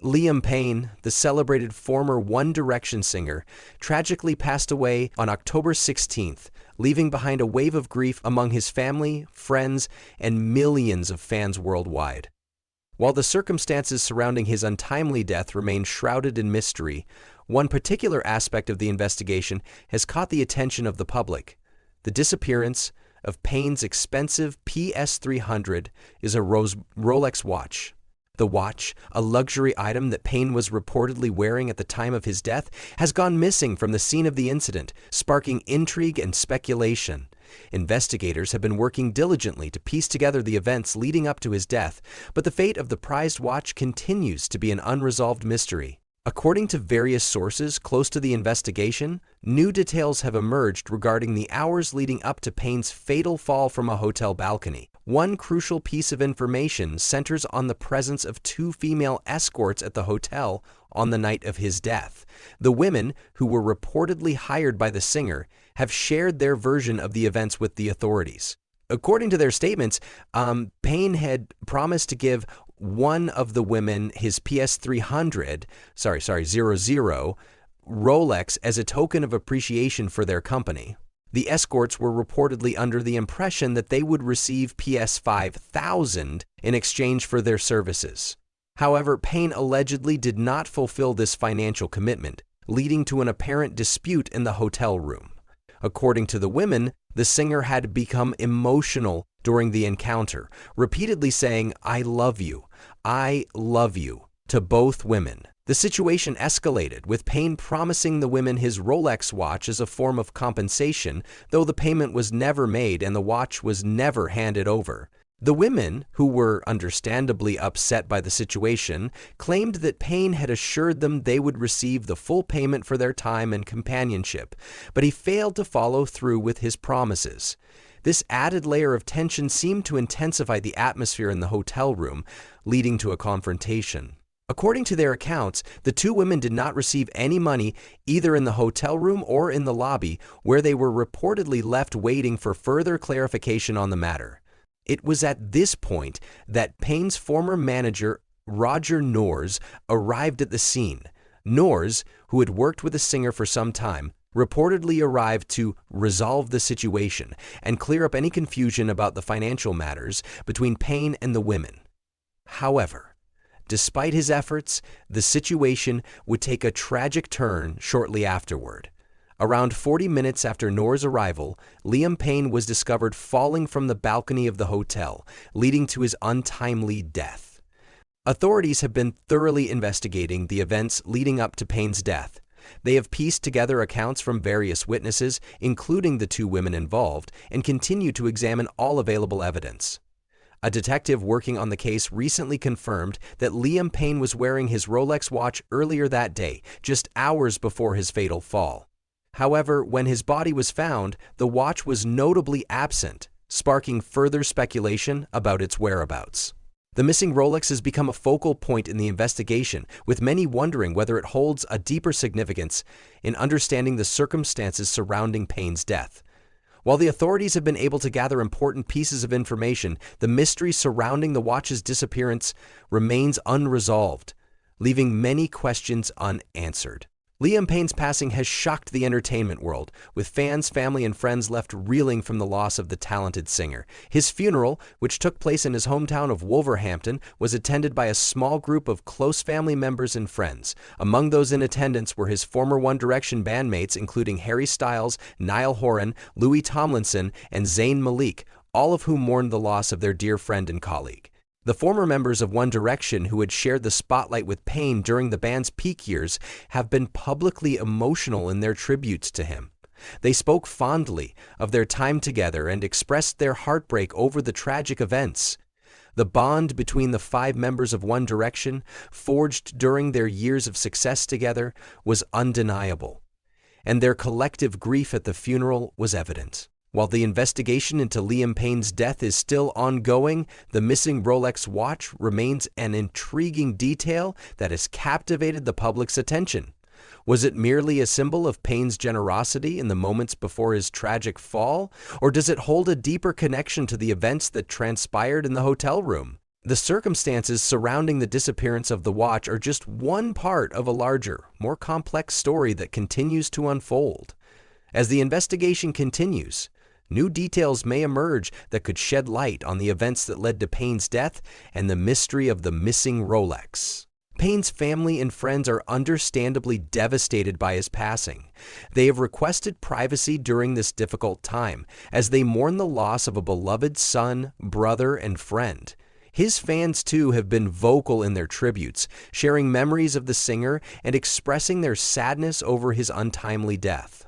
Liam Payne, the celebrated former One Direction singer, tragically passed away on October 16th, leaving behind a wave of grief among his family, friends, and millions of fans worldwide. While the circumstances surrounding his untimely death remain shrouded in mystery, one particular aspect of the investigation has caught the attention of the public. The disappearance of Payne's expensive PS300 is a Rolex watch. The watch, a luxury item that Payne was reportedly wearing at the time of his death, has gone missing from the scene of the incident, sparking intrigue and speculation. Investigators have been working diligently to piece together the events leading up to his death, but the fate of the prized watch continues to be an unresolved mystery. According to various sources close to the investigation, new details have emerged regarding the hours leading up to Payne's fatal fall from a hotel balcony. One crucial piece of information centers on the presence of two female escorts at the hotel on the night of his death. The women, who were reportedly hired by the singer, have shared their version of the events with the authorities. According to their statements, Payne had promised to give one of the women his PS300, 00 Rolex as a token of appreciation for their company. The escorts were reportedly under the impression that they would receive PS5000 in exchange for their services. However, Payne allegedly did not fulfill this financial commitment, leading to an apparent dispute in the hotel room. According to the women, the singer had become emotional during the encounter, repeatedly saying, I love you," to both women. The situation escalated, with Payne promising the women his Rolex watch as a form of compensation, though the payment was never made and the watch was never handed over. The women, who were understandably upset by the situation, claimed that Payne had assured them they would receive the full payment for their time and companionship, but he failed to follow through with his promises. This added layer of tension seemed to intensify the atmosphere in the hotel room, leading to a confrontation. According to their accounts, the two women did not receive any money either in the hotel room or in the lobby, where they were reportedly left waiting for further clarification on the matter. It was at this point that Payne's former manager, Roger Noers, arrived at the scene. Noers, who had worked with the singer for some time, reportedly arrived to resolve the situation and clear up any confusion about the financial matters between Payne and the women. However, despite his efforts, the situation would take a tragic turn shortly afterward. Around 40 minutes after Noer's arrival, Liam Payne was discovered falling from the balcony of the hotel, leading to his untimely death. Authorities have been thoroughly investigating the events leading up to Payne's death. They have pieced together accounts from various witnesses, including the two women involved, and continue to examine all available evidence. A detective working on the case recently confirmed that Liam Payne was wearing his Rolex watch earlier that day, just hours before his fatal fall. However, when his body was found, the watch was notably absent, sparking further speculation about its whereabouts. The missing Rolex has become a focal point in the investigation, with many wondering whether it holds a deeper significance in understanding the circumstances surrounding Payne's death. While the authorities have been able to gather important pieces of information, the mystery surrounding the watch's disappearance remains unresolved, leaving many questions unanswered. Liam Payne's passing has shocked the entertainment world, with fans, family, and friends left reeling from the loss of the talented singer. His funeral, which took place in his hometown of Wolverhampton, was attended by a small group of close family members and friends. Among those in attendance were his former One Direction bandmates, including Harry Styles, Niall Horan, Louis Tomlinson, and Zayn Malik, all of whom mourned the loss of their dear friend and colleague. The former members of One Direction, who had shared the spotlight with Payne during the band's peak years, have been publicly emotional in their tributes to him. They spoke fondly of their time together and expressed their heartbreak over the tragic events. The bond between the 5 members of One Direction, forged during their years of success together, was undeniable, and their collective grief at the funeral was evident. While the investigation into Liam Payne's death is still ongoing, the missing Rolex watch remains an intriguing detail that has captivated the public's attention. Was it merely a symbol of Payne's generosity in the moments before his tragic fall, or does it hold a deeper connection to the events that transpired in the hotel room? The circumstances surrounding the disappearance of the watch are just one part of a larger, more complex story that continues to unfold. As the investigation continues, new details may emerge that could shed light on the events that led to Payne's death and the mystery of the missing Rolex. Payne's family and friends are understandably devastated by his passing. They have requested privacy during this difficult time as they mourn the loss of a beloved son, brother, and friend. His fans, too, have been vocal in their tributes, sharing memories of the singer and expressing their sadness over his untimely death.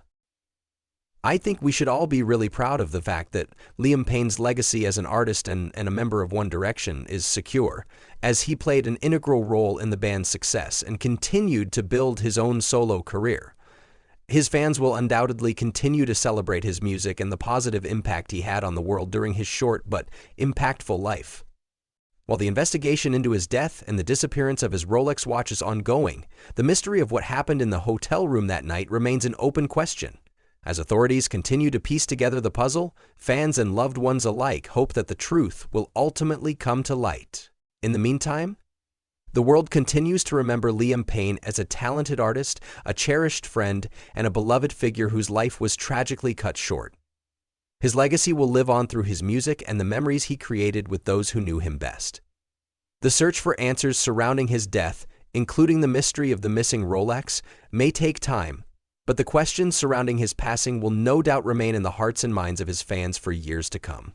I think we should all be really proud of the fact that Liam Payne's legacy as an artist and a member of One Direction is secure, as he played an integral role in the band's success and continued to build his own solo career. His fans will undoubtedly continue to celebrate his music and the positive impact he had on the world during his short but impactful life. While the investigation into his death and the disappearance of his Rolex watch is ongoing, the mystery of what happened in the hotel room that night remains an open question. As authorities continue to piece together the puzzle, fans and loved ones alike hope that the truth will ultimately come to light. In the meantime, the world continues to remember Liam Payne as a talented artist, a cherished friend, and a beloved figure whose life was tragically cut short. His legacy will live on through his music and the memories he created with those who knew him best. The search for answers surrounding his death, including the mystery of the missing Rolex, may take time, but the questions surrounding his passing will no doubt remain in the hearts and minds of his fans for years to come.